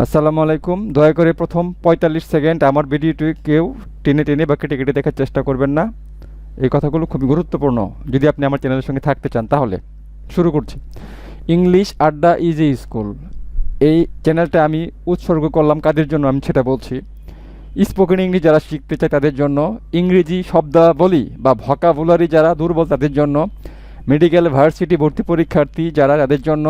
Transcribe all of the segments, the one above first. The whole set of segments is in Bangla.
আসসালামু আলাইকুম। দয়া করে প্রথম ৪৫ সেকেন্ড আমার ভিডিওটি কেউ টেনে টেনে বা কেটে কেটে দেখার চেষ্টা করবেন না। এই কথাগুলো খুবই গুরুত্বপূর্ণ যদি আপনি আমার চ্যানেলের সঙ্গে থাকতে চান। তাহলে শুরু করছি। ইংলিশ আড্ডা ইজি স্কুল, এই চ্যানেলটা আমি উৎসর্গ করলাম কাদের জন্য আমি সেটা বলছি। স্পোকেন ইংলিশ যারা শিখতে চায় তাদের জন্য, ইংরেজি শব্দাবলী বা ভোকাবুলারি যারা দুর্বল তাদের জন্য, মেডিকেল ভার্সিটি ভর্তি পরীক্ষার্থী যারা তাদের জন্য,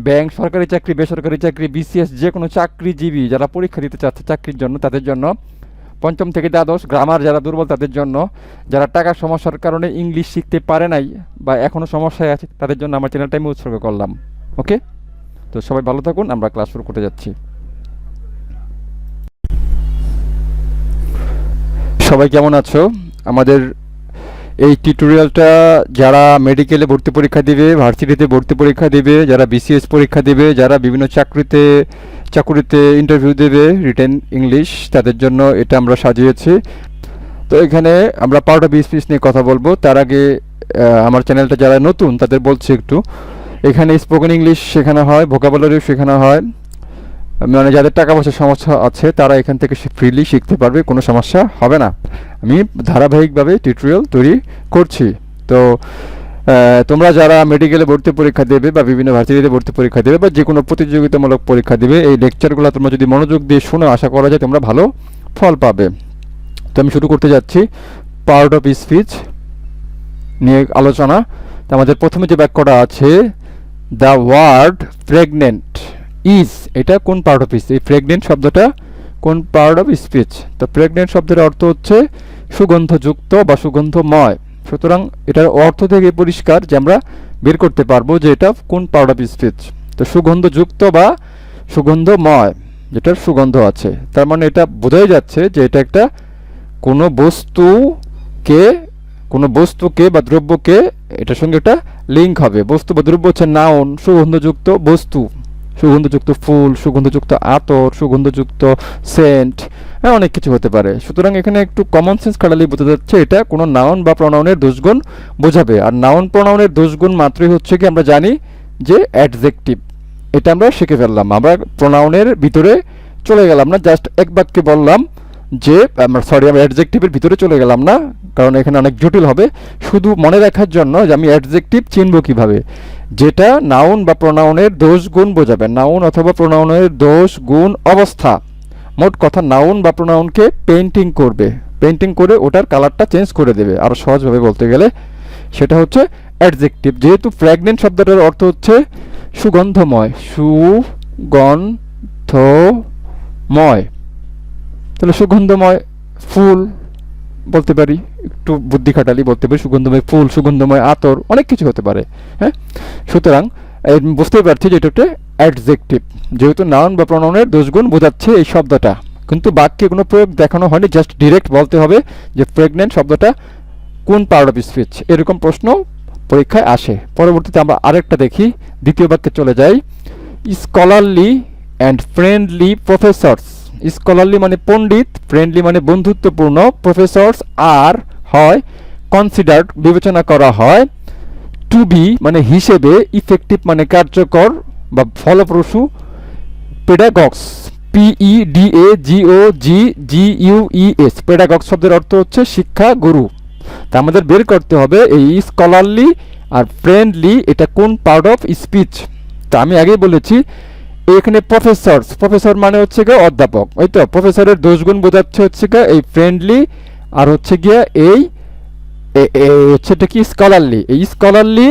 ব্যাংক, সরকারি চাকরি, বেসরকারি চাকরি, বিসিএস যে কোনো চাকরিজীবী যারা পরীক্ষা দিতে চাচ্ছে চাকরির জন্য তাদের জন্য, পঞ্চম থেকে দ্বাদশ গ্রামার যারা দুর্বল তাদের জন্য, যারা টাকার সমস্যার কারণে ইংলিশ শিখতে পারে নাই বা এখনও সমস্যায় আছে তাদের জন্য আমার চ্যানেলটা আমি উৎসর্গ করলাম। ওকে, তো সবাই ভালো থাকুন, আমরা ক্লাস শুরু করতে যাচ্ছি। সবাই কেমন আছো? আমাদের এই টিউটোরিয়ালটা যারা মেডিকেলে ভর্তি পরীক্ষা দিবে, ভার্সিটিতে ভর্তি পরীক্ষা দিবে, যারা বিসিএস পরীক্ষা দিবে, যারা বিভিন্ন চাকুরিতে ইন্টারভিউ দেবে রিটেন ইংলিশ, তাদের জন্য এটা আমরা সাজিয়েছি। তো এখানে আমরা পার্ট অফ স্পিচ নিয়ে কথা বলবো। তার আগে আমার চ্যানেলটা যারা নতুন তাদের বলছি একটু, এখানে স্পোকেন ইংলিশ শেখানো হয়, ভোকাবুলারিও শেখানো হয়। মানে যাদের টাকা পয়সার সমস্যা আছে তারা এখান থেকে ফ্রিলি শিখতে পারবে, কোনো সমস্যা হবে না। আমি ধারাবাহিকভাবে টিউটোরিয়াল তৈরি করছি। তো তোমরা যারা মেডিকেলে ভর্তি পরীক্ষা দেবে বা বিভিন্ন ভার্সিটিতে ভর্তি পরীক্ষা দেবে বা যে কোনো প্রতিযোগিতামূলক পরীক্ষা দেবে, এই লেকচারগুলো তোমরা যদি মনোযোগ দিয়ে শোনো আশা করা যায় তোমরা ভালো ফল পাবে। তো আমি শুরু করতে যাচ্ছি পার্ট অফ স্পিচ নিয়ে আলোচনা। তো আমাদের প্রথমে যে বাক্যটা আছে, দ্য ওয়ার্ড প্রেগনেন্ট ইজ, এটা কোন পার্ট অফ স্পিচ? এই প্রেগনেন্ট শব্দটা কোন পার্ট অফ স্পিচ? তো প্রেগনেন্ট শব্দের অর্থ হচ্ছে সুগন্ধযুক্ত বা সুগন্ধময়। সুতরাং এটার অর্থ থেকে পরিষ্কার যে আমরা বের করতে পারবো যে এটা কোন পার্ট অফ স্পিচ। তো সুগন্ধযুক্ত বা সুগন্ধময়, যেটার সুগন্ধ আছে, তার মানে এটা বোঝাই যাচ্ছে যে এটা একটা কোনো বস্তুকে বা দ্রব্যকে এটার সঙ্গে একটা লিঙ্ক হবে। বস্তু বা দ্রব্য হচ্ছে নাউন, সুগন্ধযুক্ত বস্তু, সুগন্ধযুক্ত ফুল, সুগন্ধযুক্ত আতর, সুগন্ধযুক্ত সেন্ট, হ্যাঁ অনেক কিছু হতে পারে। সুতরাং এখানে একটু কমন সেন্স খাটালেই বোঝা যাচ্ছে এটা কোনো নাউন বা প্রনাউনের দোষগুণ বোঝাবে। আর নাউন প্রনাউনের দোষগুণ মাত্রই হচ্ছে কি আমরা জানি যে অ্যাডজেক্টিভ। এটা আমরা শিখে ফেললাম, আমরা প্রনাউনের ভিতরে চলে গেলাম না, জাস্ট এক বাক্যে বললাম যে আমরা অ্যাডজেক্টিভের ভিতরে চলে গেলাম না, কারণ এখানে অনেক জটিল হবে। শুধু মনে রাখার জন্য যে আমি অ্যাডজেক্টিভ চিনব কিভাবে, যেটা নাউন বা প্রনাউনের দোষ গুণ বোঝাবে, নাউন অথবা প্রনাউনের দোষ গুণ অবস্থা। মোট কথা নাউন বা প্রনাউনকে পেইন্টিং করে ওটার কালারটা চেঞ্জ করে দেবে। আরও সহজভাবে বলতে গেলে সেটা হচ্ছে অ্যাডজেক্টিভ। যেহেতু প্রেগনেন্ট শব্দটার অর্থ হচ্ছে সুগন্ধময়, সুগন্ধময়, তাহলে সুগন্ধময় ফুল বলতে পারি, একটু বুদ্ধি খাটালি বলতে পারি সুগন্ধময় ফুল, সুগন্ধময় আতর, অনেক কিছু হতে পারে। হ্যাঁ, সুতরাং বুঝতেই পারছি যে এটা একটা অ্যাডজেক্টিভ, যেহেতু নাউন বা প্রনাউনের দোষগুণ বোঝাচ্ছে এই শব্দটা, কিন্তু বাক্যে কোনো প্রয়োগ দেখানো হয়নি, জাস্ট ডিরেক্ট বলতে হবে যে প্রেগনেন্ট শব্দটা কোন পার্ট অফ স্পিচ। এরকম প্রশ্ন পরীক্ষায় আসে। পরবর্তীতে আমরা আরেকটা দেখি, দ্বিতীয় বাক্যে চলে যাই। Scholarly and friendly professors, scholarly মানে পণ্ডিত, ফ্রেন্ডলি মানে বন্ধুত্বপূর্ণ, প্রফেসরস আর হয় কনসিডার্ড বিবেচনা করা হয়, টু বি মানে হিসেবে, ইফেক্টিভ মানে কার্যকর বা ফলপ্রসূ, পেডাগগস PEDAGOGS পেডাগগস শব্দের অর্থ হচ্ছে শিক্ষা গুরু। তা আমাদের বের করতে হবে এই স্কলারলি আর ফ্রেন্ডলি এটা কোন পার্ট অফ স্পিচ। তা আমি আগেই বলেছি এখানে প্রফেসর মানে হচ্ছে গিয়ে অধ্যাপক, ওই তো প্রফেসরের দোষগুণ বোঝাচ্ছে হচ্ছে গিয়ে এই ফ্রেন্ডলি, আর হচ্ছে গিয়ে এই হচ্ছে এটা কি স্কলারলি। এই স্কলারলি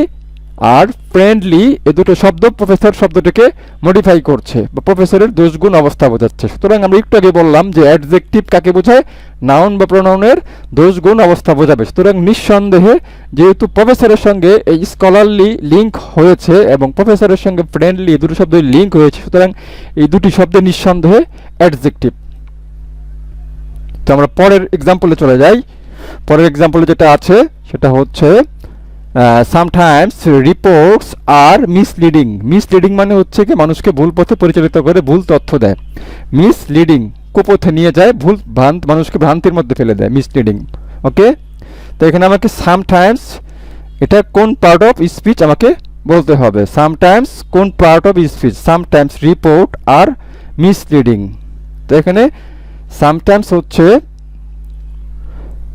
আর ফ্রেন্ডলি এই দুটো শব্দ প্রফেসর শব্দটাকে মডিফাই করছে বা প্রফেসরের দোষগুণ অবস্থা বোঝাচ্ছে। সুতরাং আমরা একটু আগে বললাম যে অ্যাডজেক্টিভ কাকে বোঝায়, নাউন বা প্রনাউনের দোষগুণ অবস্থা বোঝাবে। সুতরাং নিঃসন্দেহে যেহেতু প্রফেসরের সঙ্গে এই স্কলারলি লিঙ্ক হয়েছে এবং প্রফেসরের সঙ্গে ফ্রেন্ডলি দুটো শব্দ লিঙ্ক হয়েছে, সুতরাং এই দুটি শব্দে নিঃসন্দেহে অ্যাডজেক্টিভ। তো আমরা পরের এক্সাম্পলে চলে যাই। পরের এক্সাম্পলে যেটা আছে সেটা হচ্ছে সামটাইমস রিপোর্টস আর মিসলিডিং। মিসলিডিং মানে হচ্ছে কি মানুষকে ভুল পথে পরিচালিত করে, ভুল তথ্য দেয়। মিসলিডিং কুপথে নিয়ে যায়, মানুষকে ভ্রান্তির মধ্যে ফেলে দেয়, মিসলিডিং। ওকে, তো এখানে আমাকে সামটাইমস এটা কোন পার্ট অফ স্পিচ আমাকে বলতে হবে। সামটাইমস কোন part of speech? Sometimes report are misleading. তো এখানে সামটাইমস হচ্ছে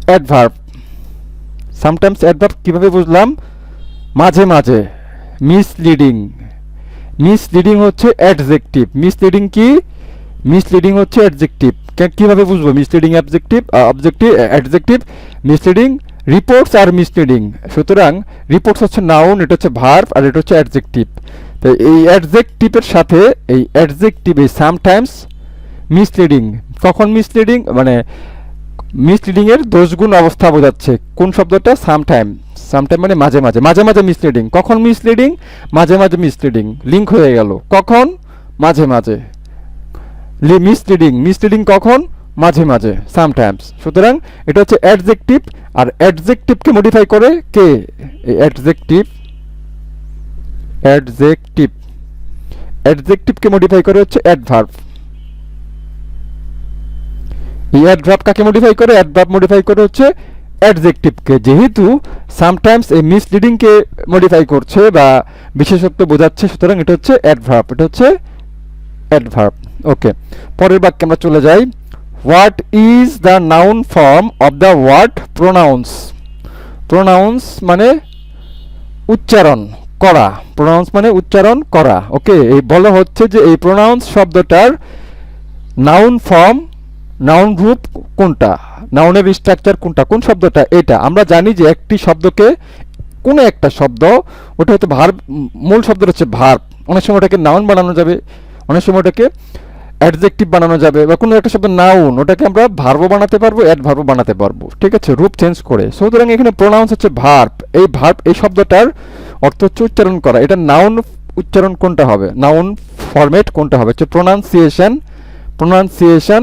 অ্যাডভার্ব। সামটাইমস অ্যাডভার্ব কীভাবে বুঝলাম? মাঝে মাঝে। মিসলিডিং, মিসলিডিং হচ্ছে অ্যাডজেক্টিভ। মিসলিডিং কি? মিসলিডিং হচ্ছে অ্যাডজেক্টিভ। কীভাবে বুঝবো misleading adjective adjective? Misleading reports আর মিসলিডিং। সুতরাং রিপোর্টস হচ্ছে নাউন, এটা হচ্ছে ভার্ব, আর এটা হচ্ছে অ্যাডজেক্টিভ। তো এই অ্যাডজেক্টিভের সাথে এই অ্যাডজেক্টিভ এই সামটাইমস মিসলিডিং। কখন মিসলিডিং? মানে মিসলিডিংয়ের দোষগুণ অবস্থা বোঝাচ্ছে। কোন শব্দটা? সামটাইম। সামটাইম মানে মাঝে মাঝে, মাঝে মাঝে মিসলিডিং। কখন মিসলিডিং? মাঝে মাঝে মিসলিডিং। লিঙ্ক হয়ে গেল। কখন? মাঝে মাঝে। মিসলিডিং, মিসলিডিং কখন? মাঝে মাঝে, সামটাইমস। সুতরাং এটা হচ্ছে অ্যাডজেক্টিভ, আর অ্যাডজেক্টিভকে মডিফাই করে কে? এই অ্যাডজেক্টিভ। অ্যাডজেক্টিভ, অ্যাডজেক্টিভকে মডিফাই করে হচ্ছে অ্যাডভার্ব। এই অ্যাডভার্ব কাকে মডিফাই করে? অ্যাডভার্ব মডিফাই করে হচ্ছে অ্যাডজেক্টিভকে। যেহেতু সামটাইমস এই মিসলিডিংকে মডিফাই করছে বা বিশেষত্ব বোঝাচ্ছে, সুতরাং এটা হচ্ছে অ্যাডভার্ব। এটা হচ্ছে অ্যাডভার্ব। ওকে, পরের বাক্যে আমরা চলে যাই। What is the noun form of the word pronounce? Pronounce মানে উচ্চারণ করা। প্রোনাউন্স মানে উচ্চারণ করা। ওকে, এই বলা হচ্ছে যে এই প্রোনাউন্স শব্দটার নাউন ফর্ম, নাউন রূপ কোনটা, নাউনের স্ট্রাকচার কোনটা, কোন শব্দটা? এটা আমরা জানি যে একটি শব্দকে, কোনো একটা শব্দ, ওটা হয়তো ভার্ব, মূল শব্দটা হচ্ছে ভার্ব। অনেক সময় ওটাকে নাউন বানানো যাবে, অনেক সময় ওটাকে অ্যাডজেক্টিভ বানানো যাবে, বা কোনো একটা শব্দ নাউন, ওটাকে আমরা ভার্বও বানাতে পারবো, অ্যাডভার্বও বানাতে পারবো, ঠিক আছে, রূপ চেঞ্জ করে। সুতরাং এখানে প্রোনাউন্স হচ্ছে ভার্ব। এই ভার্ব, এই শব্দটার অর্থ হচ্ছে উচ্চারণ করা। এটা নাউন উচ্চারণ কোনটা হবে, নাউন ফরম্যাট কোনটা হবে? হচ্ছে প্রোনাউন্সিয়েশন, প্রোনাউন্সিয়েশন,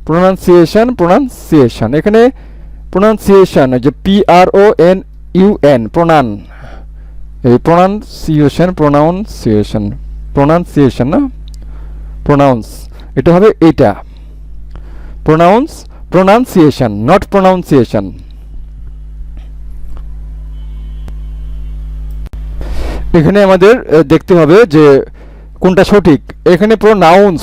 প্রোনাউন্সিয়েশন, প্রোনাউন্সিয়েশন। এখানে প্রোনাউন্সিয়েশন, যে PRONUN, প্রোনাউন, এই প্রোনাউন্সিয়েশন, প্রোনাউন্সিয়েশন, প্রোনাউন্সিয়েশন না, প্রোনাউন্স, এটা হবে এইটা প্রোনাউন্স, প্রোনাউন্সিয়েশন, নট প্রোনাউন্সিয়েশন। এখানে আমাদের দেখতে হবে যে কোনটা সঠিক। এখানে প্রোনাউন্স,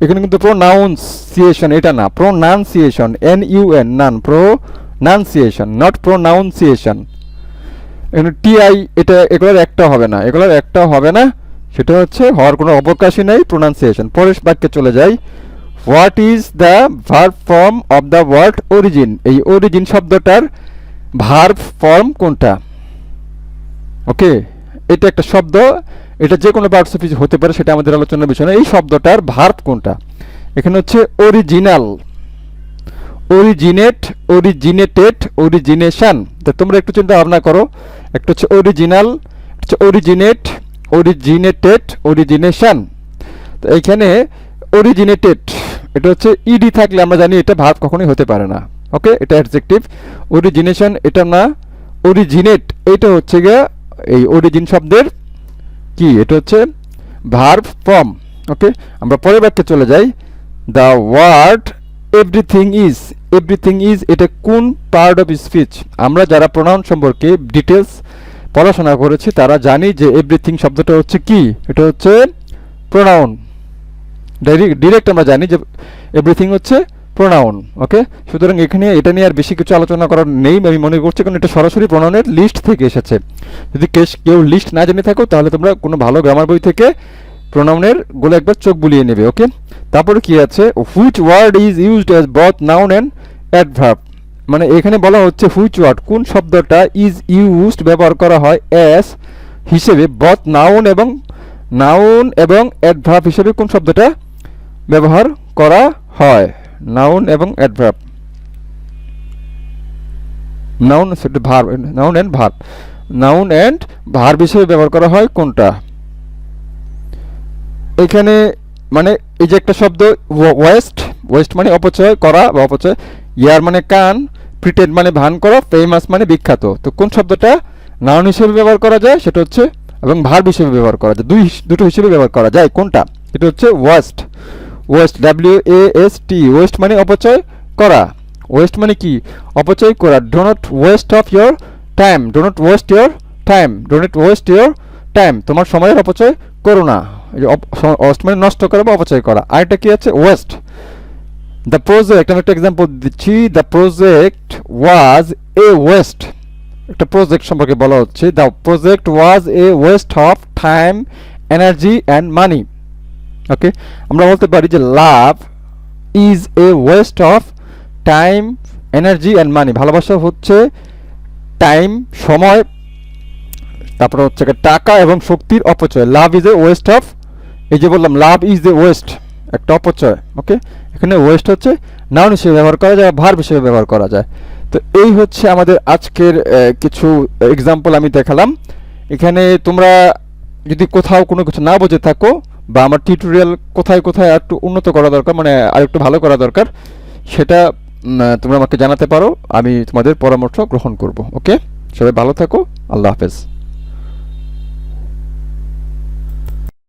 এখানে কিন্তু প্রোনাউন্সিয়েশন, এটা না, pronunciation, NUN, nun, pronunciation, not pronunciation. এখানে TI, এটা এগুলোর একটা হবে না, এগুলোর একটা হবে না, সেটা হচ্ছে হওয়ার কোনো অবকাশই নাই, প্রোনাউন্সিয়েশন। পরের বাক্যে চলে যাই। What is the verb form of the word origin? এই অরিজিন শব্দটার ভার্ব ফর্ম কোনটা? ওকে, এটা একটা শব্দ, এটা যে কোনো পার্টস অফ স্পিচ হতে পারে, সেটা আমাদের আলোচনার বিষয় না। এই শব্দটার ভার্ব কোনটা? এখানে হচ্ছে অরিজিনাল, অরিজিনেট, অরিজিনেটেড, অরিজিনেশন। তো তোমরা একটু চিন্তা ভাবনা করো। একটা হচ্ছে অরিজিনাল, হচ্ছে অরিজিনেট, অরিজিনেটেড, অরিজিনেশন। তো এইখানে অরিজিনেটেড, এটা হচ্ছে ইডি থাকলে আমরা জানি এটা ভার্ব কখনোই হতে পারে না। ওকে, এটা অ্যাডজেক্টিভ। অরিজিনেশন এটা না, অরিজিনেট এটা হচ্ছে গিয়ে এই অরিজিন শব্দের কি, এটা হচ্ছে ভার্ব ফর্ম। ওকে, আমরা পরের বাক্যে চলে যাই। The word everything is, everything is এটা কোন পার্ট অফ স্পিচ? আমরা যারা প্রোনাউন সম্পর্কে ডিটেলস পড়াশোনা করেছি তারা জানি যে এভরিথিং শব্দটা হচ্ছে কি, এটা হচ্ছে প্রোনাউন। ডিরেক্ট আমরা জানি যে এভরিথিং হচ্ছে প্রোনাউন। ওকে, সুতরাং এখানে এটা নিয়ে আর বেশি কিছু আলোচনা করার নেই আমি মনে করছি, কারণ এটা সরাসরি প্রোনাউনের লিস্ট থেকে এসেছে। যদি কেউ লিস্ট না জেনে থাকো তাহলে তোমরা কোনো ভালো গ্রামার বই থেকে প্রোনাউনের গুলো একবার চোখ বুলিয়ে নেবে। ওকে, তারপরে কি আছে? Which word is used as both noun and adverb? মানে এখানে বলা হচ্ছে হুইচ ওয়ার্ড, কোন শব্দটা ইজ ইউজড ব্যবহার করা হয় অ্যাজ হিসেবে, বোথ নাউন এবং অ্যাডভার্ব হিসেবে কোন শব্দটা ব্যবহার করা হয়? নাউন এবং অ্যাডভার্ব, নাউন সেটা verb, noun and verb, noun and verb হিসেবে ব্যবহার করা হয় কোনটা? এখানে মানে এই যে একটা শব্দ ওয়েস্ট, ওয়েস্ট মানে অপচয় করা বা অপচয়, ইয়ার মানে কান, প্রিটেন্ড মানে ভান করা, ফেমাস মানে বিখ্যাত। তো কোন শব্দটা নাউন হিসেবে ব্যবহার করা যায় সেটা হচ্ছে, এবং ভার্ব হিসেবে ব্যবহার করা যায়, দুটো হিসেবে ব্যবহার করা যায়, কোনটা? এটা হচ্ছে ওয়েস্ট, ওয়েস্ট, WAST, ওয়েস্ট মানে অপচয় করা। ওয়েস্ট মানে কি? অপচয় করা। Do not waste of your time, do not waste your time, do not waste your time, তোমার সময়ের অপচয় করো না। ওয়েস্ট মানে নষ্ট করা বা অপচয় করা। আরেকটা কি আছে? ওয়েস্ট। দ্য প্রজেক্ট, আমি একটা এক্সাম্পল দিচ্ছি, the project was a waste. একটা প্রজেক্ট সম্পর্কে বলা হচ্ছে, the project was a waste of time, energy and money. Okay, আমরা বলতে পারি যে love is a waste of time, energy and money. ভালোবাসা হচ্ছে টাইম, সময়, তারপরে হচ্ছে টাকা এবং শক্তির অপচয়। লাভ ইজ এ ওয়েস্ট অফ, এই যে বললাম লাভ ইজ এ ওয়েস্ট, একটা অপচয়। ওকে, এখানে ওয়েস্ট হচ্ছে নাউন হিসেবে ব্যবহার করা যায়, ভার্ব হিসেবে ব্যবহার করা যায়। তো এই হচ্ছে আমাদের আজকের কিছু এক্সাম্পল আমি দেখালাম। এখানে তোমরা যদি কোথাও কোনো কিছু না বুঝে থাকো, বা আমার টিউটোরিয়াল কোথায় কোথায় একটু উন্নত করা দরকার, মানে আর একটু ভালো করা দরকার, সেটা তোমরা আমাকে জানাতে পারো, আমি তোমাদের পরামর্শ গ্রহণ করব। ওকে, সবাই ভালো থাকো, আল্লাহ হাফেজ।